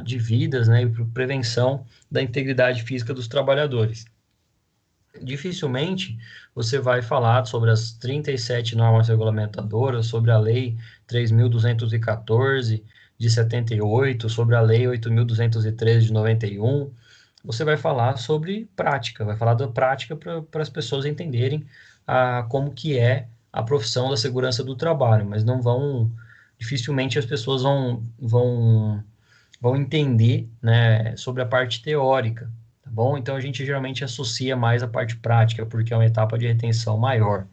de vidas, né, e prevenção da integridade física dos trabalhadores. Dificilmente você vai falar sobre as 37 normas regulamentadoras, sobre a Lei 3.214 de 78, sobre a Lei 8.213 de 91. Você vai falar sobre prática, vai falar da prática para as pessoas entenderem como que é a profissão da segurança do trabalho, mas dificilmente as pessoas vão entender, né, sobre a parte teórica, tá bom? Então a gente geralmente associa mais a parte prática, porque é uma etapa de retenção maior.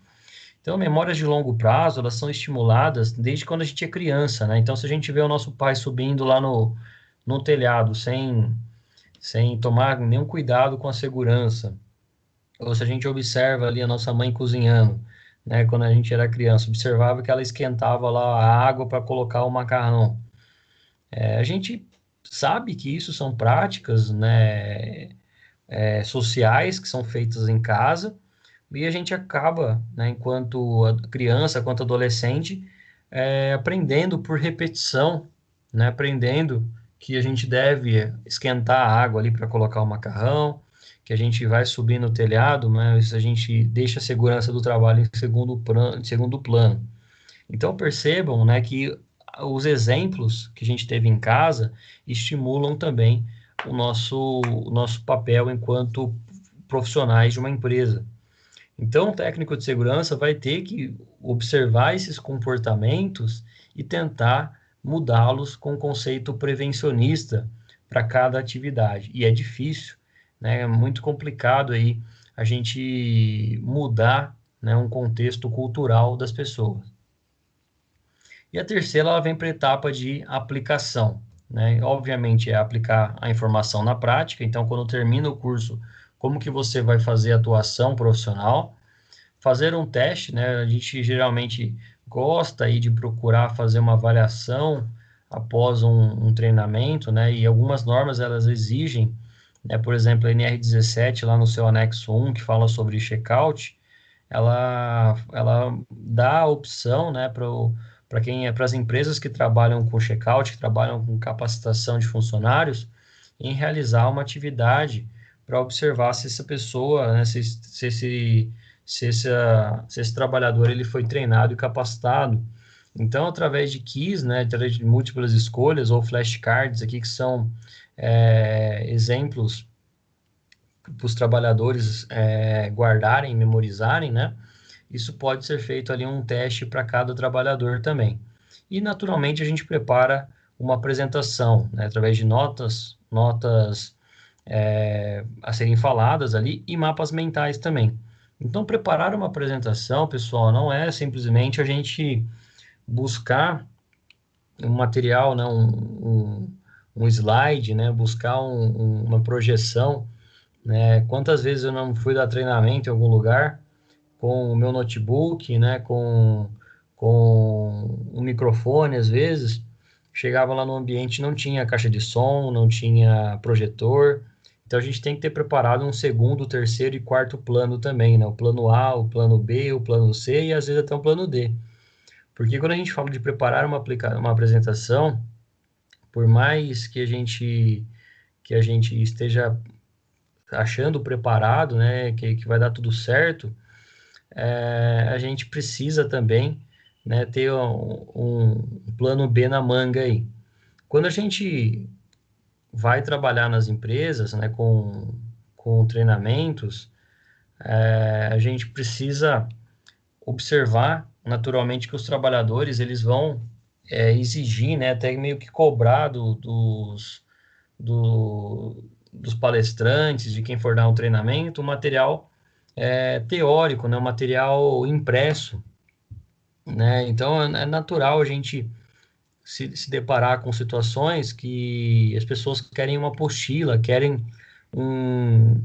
Então, memórias de longo prazo, elas são estimuladas desde quando a gente é criança, né? Então, se a gente vê o nosso pai subindo lá no telhado sem tomar nenhum cuidado com a segurança, ou se a gente observa ali a nossa mãe cozinhando, né? Quando a gente era criança, observava que ela esquentava lá a água para colocar o macarrão. A gente sabe que isso são práticas, né, sociais que são feitas em casa e a gente acaba, né, enquanto criança, enquanto adolescente, aprendendo por repetição, né, aprendendo que a gente deve esquentar a água ali para colocar o macarrão, que a gente vai subir no telhado, mas a gente deixa a segurança do trabalho em segundo plano. Então percebam, né, que os exemplos que a gente teve em casa estimulam também o nosso papel enquanto profissionais de uma empresa. Então, o técnico de segurança vai ter que observar esses comportamentos e tentar mudá-los com um conceito prevencionista para cada atividade. E é difícil, né? É muito complicado aí a gente mudar, né, um contexto cultural das pessoas. E a terceira, ela vem para a etapa de aplicação, né? Obviamente, é aplicar a informação na prática. Então, quando termina o curso, como que você vai fazer a atuação profissional? Fazer um teste, né? A gente geralmente gosta aí de procurar fazer uma avaliação após um treinamento, né? E algumas normas, elas exigem, né? Por exemplo, a NR17, lá no seu anexo 1, que fala sobre check-out, ela dá a opção, né, para quem é para as empresas que trabalham com check-out, que trabalham com capacitação de funcionários, em realizar uma atividade para observar se essa pessoa, né, se esse trabalhador ele foi treinado e capacitado. Então, através de keys, né, através de múltiplas escolhas ou flashcards aqui que são exemplos para os trabalhadores guardarem, memorizarem, né? Isso pode ser feito ali um teste para cada trabalhador também. E naturalmente a gente prepara uma apresentação, né, através de notas a serem faladas ali e mapas mentais também. Então, preparar uma apresentação, pessoal, não é simplesmente a gente buscar um material, né, um slide, né, buscar uma projeção, né? Quantas vezes eu não fui dar treinamento em algum lugar com o meu notebook, né, com um microfone, às vezes, chegava lá no ambiente, não tinha caixa de som, não tinha projetor, então a gente tem que ter preparado um segundo, terceiro e quarto plano também, né, o plano A, o plano B, o plano C e às vezes até o plano D, porque quando a gente fala de preparar uma apresentação, por mais que a gente esteja achando preparado, né, que vai dar tudo certo, a gente precisa também, né, ter um plano B na manga aí. Quando a gente vai trabalhar nas empresas, né, com treinamentos, a gente precisa observar naturalmente que os trabalhadores eles vão exigir, né, até meio que cobrar do, dos palestrantes, de quem for dar um treinamento, um material teórico, né, um material impresso, né? Então é natural a gente se deparar com situações que as pessoas querem uma apostila, querem um,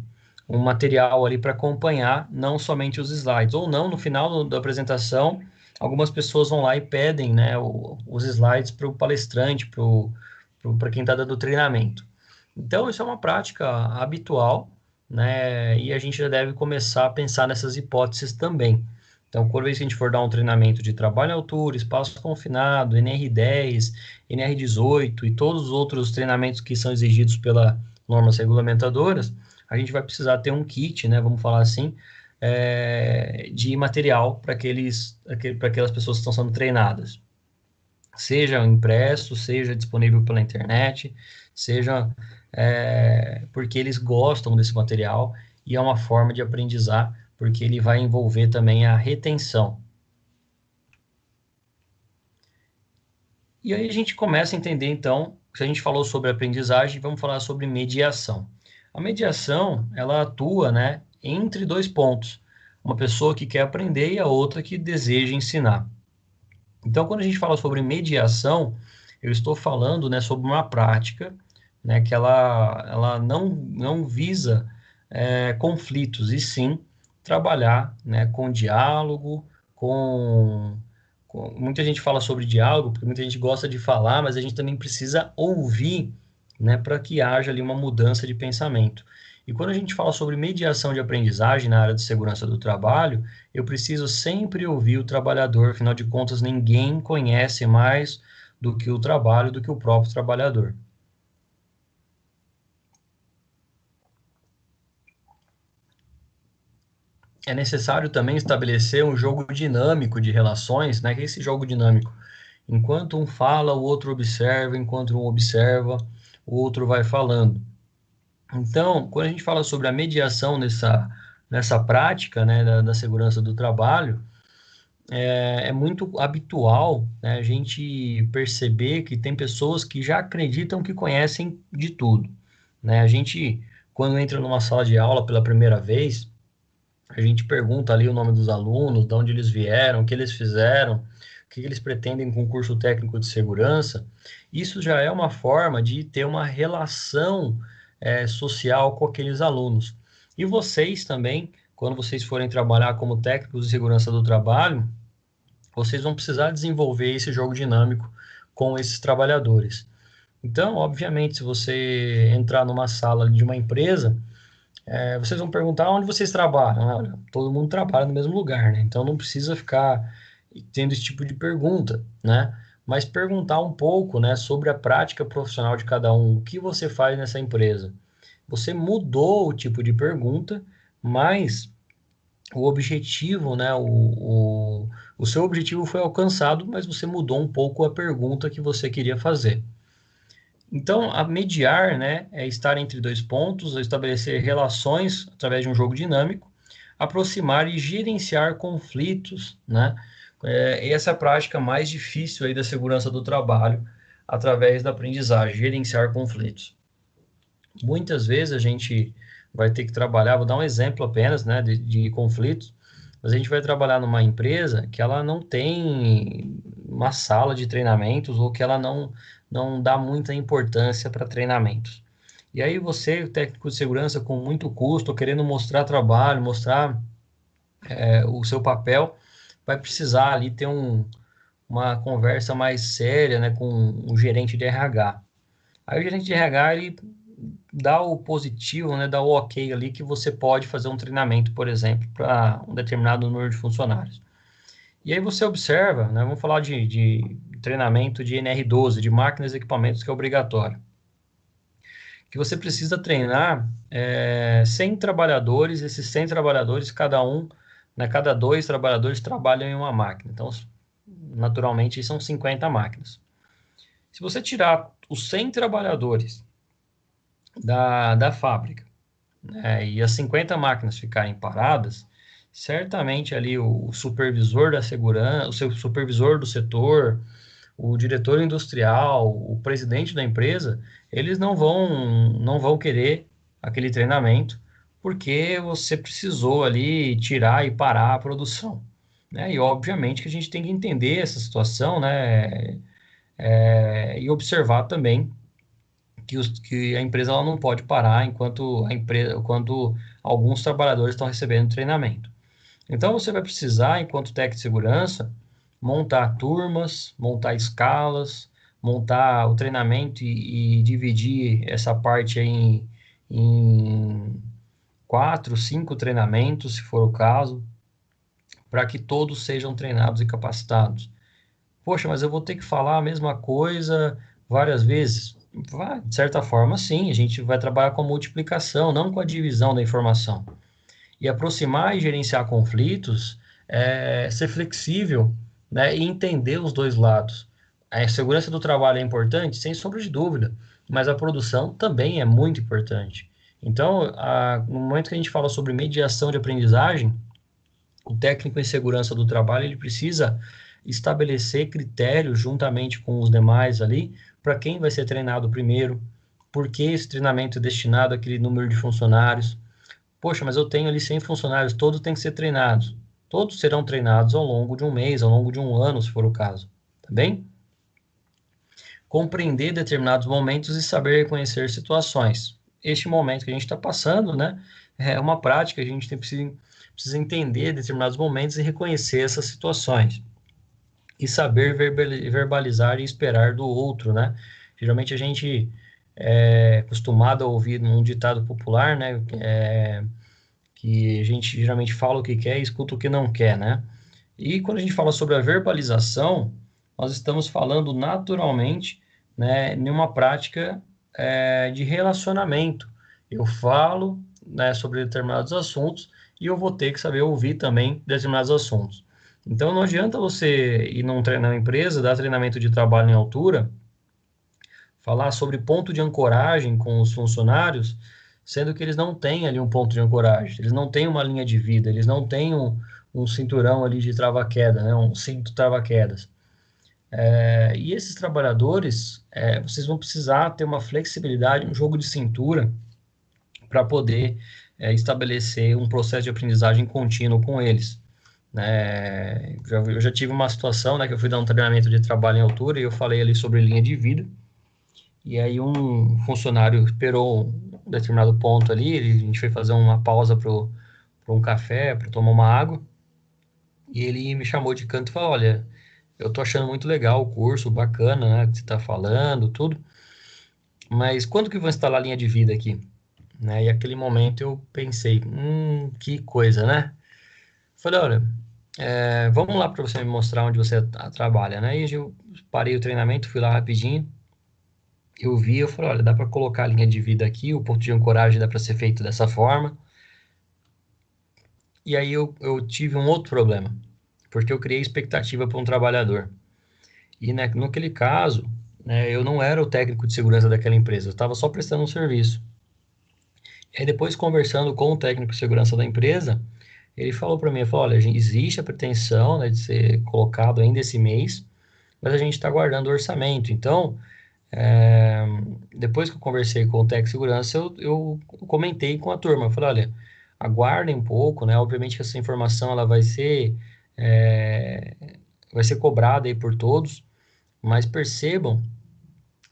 um material ali para acompanhar, não somente os slides, ou não, no final da apresentação, algumas pessoas vão lá e pedem, né, os slides para o palestrante, para quem está dando treinamento. Então, isso é uma prática habitual, né, e a gente já deve começar a pensar nessas hipóteses também. Então, quando a gente for dar um treinamento de trabalho em altura, espaço confinado, NR10, NR18 e todos os outros treinamentos que são exigidos pelas normas regulamentadoras, a gente vai precisar ter um kit, né, vamos falar assim, de material para aquelas pessoas que estão sendo treinadas. Seja impresso, seja disponível pela internet, seja porque eles gostam desse material e é uma forma de aprendizar, porque ele vai envolver também a retenção. E aí a gente começa a entender, então, se a gente falou sobre aprendizagem, vamos falar sobre mediação. A mediação, ela atua, né, entre dois pontos. Uma pessoa que quer aprender e a outra que deseja ensinar. Então, quando a gente fala sobre mediação, eu estou falando, né, sobre uma prática, né, que ela não visa conflitos, e sim trabalhar, né, com diálogo, muita gente fala sobre diálogo, porque muita gente gosta de falar, mas a gente também precisa ouvir, né, para que haja ali uma mudança de pensamento. E quando a gente fala sobre mediação de aprendizagem na área de segurança do trabalho, eu preciso sempre ouvir o trabalhador, afinal de contas, ninguém conhece mais do que o trabalho, do que o próprio trabalhador. É necessário também estabelecer um jogo dinâmico de relações, né? Que é esse jogo dinâmico. Enquanto um fala, o outro observa, enquanto um observa, o outro vai falando. Então, quando a gente fala sobre a mediação nessa prática, né, da segurança do trabalho, é muito habitual, né, a gente perceber que tem pessoas que já acreditam que conhecem de tudo, né? A gente, quando entra numa sala de aula pela primeira vez, a gente pergunta ali o nome dos alunos, de onde eles vieram, o que eles fizeram, o que eles pretendem com o curso técnico de segurança. Isso já é uma forma de ter uma relação social com aqueles alunos. E vocês também, quando vocês forem trabalhar como técnicos de segurança do trabalho, vocês vão precisar desenvolver esse jogo dinâmico com esses trabalhadores. Então, obviamente, se você entrar numa sala de uma empresa, vocês vão perguntar onde vocês trabalham. Olha, todo mundo trabalha no mesmo lugar, né? Então não precisa ficar tendo esse tipo de pergunta, né? Mas perguntar um pouco, né, sobre a prática profissional de cada um, o que você faz nessa empresa. Você mudou o tipo de pergunta, mas o objetivo, né, o seu objetivo foi alcançado, mas você mudou um pouco a pergunta que você queria fazer. Então, a mediar, né, é estar entre dois pontos, estabelecer relações através de um jogo dinâmico, aproximar e gerenciar conflitos, né? Essa é a prática mais difícil aí da segurança do trabalho, através da aprendizagem, gerenciar conflitos. Muitas vezes a gente vai ter que trabalhar, vou dar um exemplo apenas, né, de conflitos, mas a gente vai trabalhar numa empresa que ela não tem uma sala de treinamentos ou que ela não dá muita importância para treinamentos. E aí você, técnico de segurança, com muito custo, querendo mostrar trabalho, mostrar o seu papel, vai precisar ali ter uma conversa mais séria, né, com o gerente de RH. Aí o gerente de RH, ele dá o positivo, né, dá o ok ali que você pode fazer um treinamento, por exemplo, para um determinado número de funcionários. E aí você observa, né, vamos falar de treinamento de NR12, de máquinas e equipamentos, que é obrigatório. Que você precisa treinar 100 trabalhadores, esses 100 trabalhadores, cada um, né, cada dois trabalhadores trabalham em uma máquina. Então, naturalmente, são 50 máquinas. Se você tirar os 100 trabalhadores da fábrica, né, e as 50 máquinas ficarem paradas, certamente ali o supervisor da segurança, o seu supervisor do setor, o diretor industrial, o presidente da empresa, eles não vão querer aquele treinamento porque você precisou ali tirar e parar a produção, né? E obviamente que a gente tem que entender essa situação, né? E observar também que a empresa ela não pode parar enquanto alguns trabalhadores estão recebendo treinamento. Então você vai precisar, enquanto técnico de segurança, montar turmas, montar escalas, montar o treinamento e dividir essa parte aí em 4, 5 treinamentos, se for o caso, para que todos sejam treinados e capacitados. Poxa, mas eu vou ter que falar a mesma coisa várias vezes? De certa forma, sim, a gente vai trabalhar com a multiplicação, não com a divisão da informação. E aproximar e gerenciar conflitos ser flexível, né, e entender os dois lados. A segurança do trabalho é importante, sem sombra de dúvida, mas a produção também é muito importante. Então, no momento que a gente fala sobre mediação de aprendizagem, o técnico em segurança do trabalho ele precisa estabelecer critérios juntamente com os demais ali para quem vai ser treinado primeiro, por que esse treinamento é destinado àquele número de funcionários. Poxa, mas eu tenho ali 100 funcionários, todos têm que ser treinados. Todos serão treinados ao longo de um mês, ao longo de um ano, se for o caso. Tá bem? Compreender determinados momentos e saber reconhecer situações. Este momento que a gente está passando, né, é uma prática, a gente precisa entender determinados momentos e reconhecer essas situações. E saber verbalizar e esperar do outro, né? Geralmente a gente é acostumado a ouvir um ditado popular, né? Que a gente geralmente fala o que quer e escuta o que não quer, né? E quando a gente fala sobre a verbalização, nós estamos falando naturalmente, né, em uma prática de relacionamento. Eu falo, né, sobre determinados assuntos e eu vou ter que saber ouvir também determinados assuntos. Então, não adianta você ir numa empresa, dar treinamento de trabalho em altura, falar sobre ponto de ancoragem com os funcionários, sendo que eles não têm ali um ponto de ancoragem, eles não têm uma linha de vida, eles não têm um cinturão ali de trava-queda, né, um cinto trava-quedas. E esses trabalhadores, vocês vão precisar ter uma flexibilidade, um jogo de cintura para poder estabelecer um processo de aprendizagem contínuo com eles. Eu já tive uma situação, né, que eu fui dar um treinamento de trabalho em altura e eu falei ali sobre linha de vida, e aí um funcionário esperou um determinado ponto ali, a gente foi fazer uma pausa para um café, para tomar uma água, e ele me chamou de canto e falou, olha, eu tô achando muito legal o curso, bacana, né, que você está falando, tudo, mas quando que vão instalar a linha de vida aqui? Né? E aquele momento eu pensei, que coisa, né? Falei, olha, vamos lá para você me mostrar onde você trabalha, né? E eu parei o treinamento, fui lá rapidinho, eu vi, eu falei, olha, dá para colocar a linha de vida aqui, o ponto de ancoragem dá para ser feito dessa forma. E aí eu tive um outro problema, porque eu criei expectativa para um trabalhador. E né, naquele caso, né, eu não era o técnico de segurança daquela empresa, eu estava só prestando um serviço. E aí depois, conversando com o técnico de segurança da empresa, ele falou para mim, ele falou, olha, existe a pretensão, né, de ser colocado ainda esse mês, mas a gente está guardando o orçamento. Então, é, depois que eu conversei com o técnico de segurança, eu comentei com a turma, eu falei, olha, aguardem um pouco, né, obviamente que essa informação ela é, vai ser cobrada aí por todos, mas percebam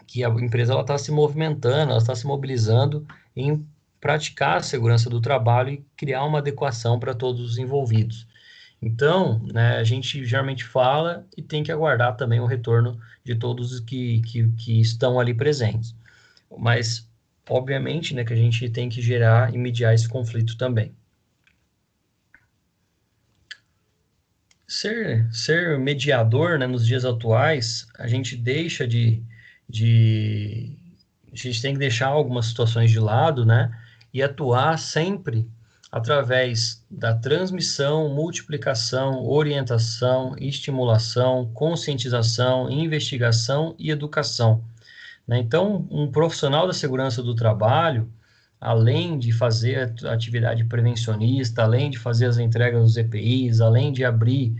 que a empresa ela está se movimentando, ela está se mobilizando em praticar a segurança do trabalho e criar uma adequação para todos os envolvidos. Então, né, a gente geralmente fala e tem que aguardar também o retorno de todos os que estão ali presentes. Mas, obviamente, né, que a gente tem que gerar e mediar esse conflito também. Ser mediador, né, nos dias atuais, a gente deixa de... A gente tem que deixar algumas situações de lado, né, e atuar sempre através da transmissão, multiplicação, orientação, estimulação, conscientização, investigação e educação, né? Então, um profissional da segurança do trabalho, além de fazer a atividade prevencionista, além de fazer as entregas dos EPIs, além de abrir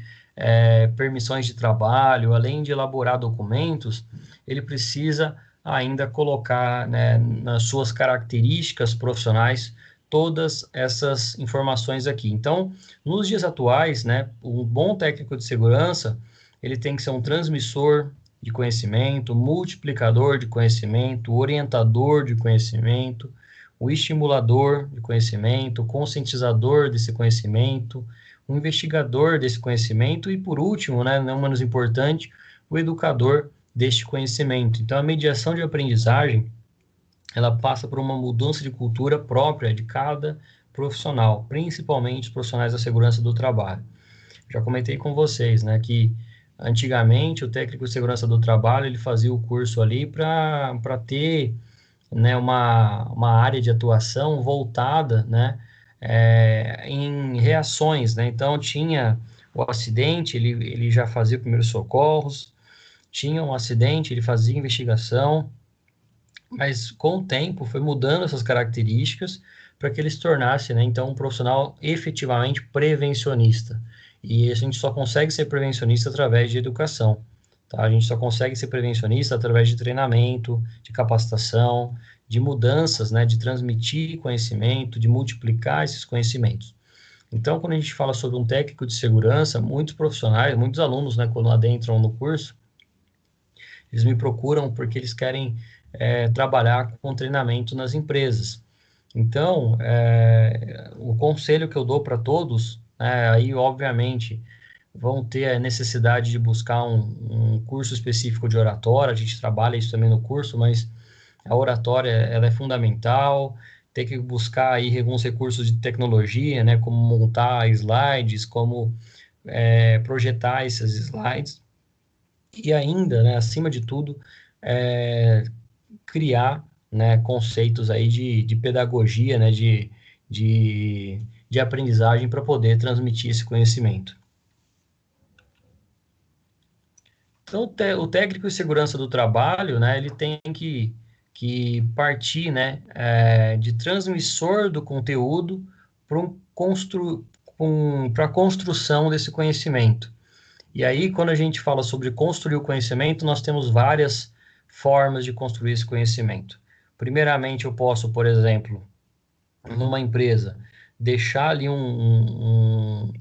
permissões de trabalho, além de elaborar documentos, ele precisa ainda colocar, né, nas suas características profissionais todas essas informações aqui. Então, nos dias atuais, né, um bom técnico de segurança, ele tem que ser um transmissor de conhecimento, multiplicador de conhecimento, orientador de conhecimento, o estimulador de conhecimento, o conscientizador desse conhecimento, o investigador desse conhecimento e, por último, né, não menos importante, o educador deste conhecimento. Então, a mediação de aprendizagem, ela passa por uma mudança de cultura própria de cada profissional, principalmente os profissionais da segurança do trabalho. Já comentei com vocês, né, que antigamente o técnico de segurança do trabalho ele fazia o curso ali para ter, né, uma área de atuação voltada, né, em reações, né? Então tinha o acidente, ele já fazia primeiros socorros, tinha um acidente, ele fazia investigação, mas com o tempo foi mudando essas características para que ele se tornasse, né, então, um profissional efetivamente prevencionista. E a gente só consegue ser prevencionista através de educação, tá? A gente só consegue ser prevencionista através de treinamento, de capacitação, de mudanças, né, de transmitir conhecimento, de multiplicar esses conhecimentos. Então, quando a gente fala sobre um técnico de segurança, muitos profissionais, muitos alunos, né, quando adentram no curso, eles me procuram porque eles querem trabalhar com treinamento nas empresas. Então, o conselho que eu dou para todos, né, aí obviamente vão ter a necessidade de buscar um curso específico de oratória, a gente trabalha isso também no curso, mas a oratória ela é fundamental, tem que buscar aí alguns recursos de tecnologia, né, como montar slides, como projetar esses slides, e ainda, né, acima de tudo, é, criar, né, conceitos aí de pedagogia, né, de aprendizagem para poder transmitir esse conhecimento. Então, o técnico de segurança do trabalho, né, ele tem que que partir, né, de transmissor do conteúdo para a construção desse conhecimento. E aí, quando a gente fala sobre construir o conhecimento, nós temos várias formas de construir esse conhecimento. Primeiramente, eu posso, por exemplo, numa empresa, deixar ali um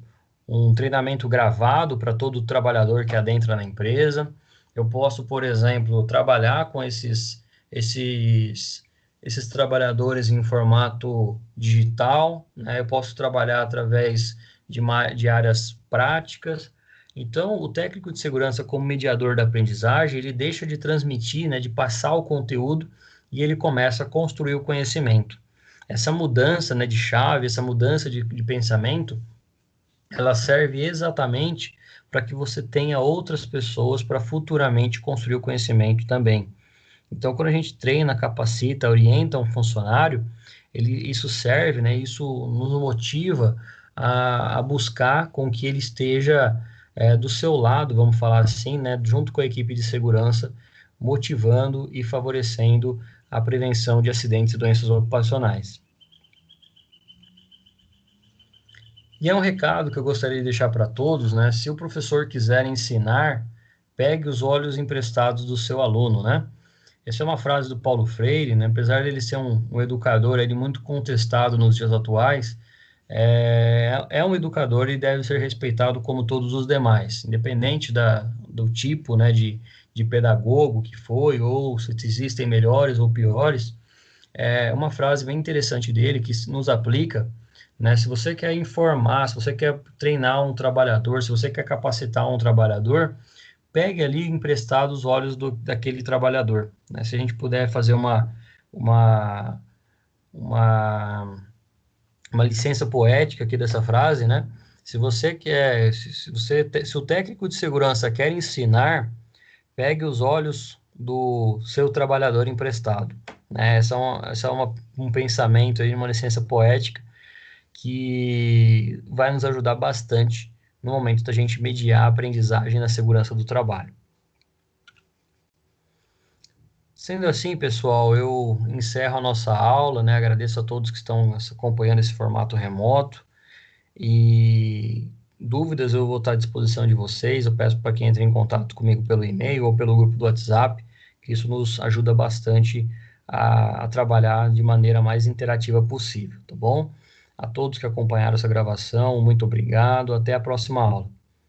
treinamento gravado para todo trabalhador que adentra na empresa. Eu posso, por exemplo, trabalhar com esses trabalhadores em formato digital, né? Eu posso trabalhar através de áreas práticas. Então, o técnico de segurança, como mediador da aprendizagem, ele deixa de transmitir, né, de passar o conteúdo e ele começa a construir o conhecimento. Essa mudança, né, de chave, essa mudança de pensamento, ela serve exatamente para que você tenha outras pessoas para futuramente construir o conhecimento também. Então, quando a gente treina, capacita, orienta um funcionário, isso serve, né, isso nos motiva a buscar com que ele esteja do seu lado, vamos falar assim, né, junto com a equipe de segurança, motivando e favorecendo a prevenção de acidentes e doenças ocupacionais. E é um recado que eu gostaria de deixar para todos, né? Se o professor quiser ensinar, pegue os olhos emprestados do seu aluno, né? Essa é uma frase do Paulo Freire, né? Apesar de ele ser um educador ele muito contestado nos dias atuais, é um educador e deve ser respeitado como todos os demais, independente do tipo, né, de pedagogo que foi, ou se existem melhores ou piores. É uma frase bem interessante dele que nos aplica, né? Se você quer informar, se você quer treinar um trabalhador, se você quer capacitar um trabalhador, pegue ali emprestado os olhos daquele trabalhador, né? Se a gente puder fazer uma, uma, uma licença poética aqui dessa frase, né? Se você quer, se o técnico de segurança quer ensinar, pegue os olhos do seu trabalhador emprestado, né? Um pensamento aí, uma licença poética que vai nos ajudar bastante no momento da gente mediar a aprendizagem na segurança do trabalho. Sendo assim, pessoal, eu encerro a nossa aula, né? Agradeço a todos que estão acompanhando esse formato remoto e dúvidas eu vou estar à disposição de vocês. Eu peço para quem entre em contato comigo pelo e-mail ou pelo grupo do WhatsApp, que isso nos ajuda bastante a trabalhar de maneira mais interativa possível, tá bom? A todos que acompanharam essa gravação, muito obrigado. Até a próxima aula.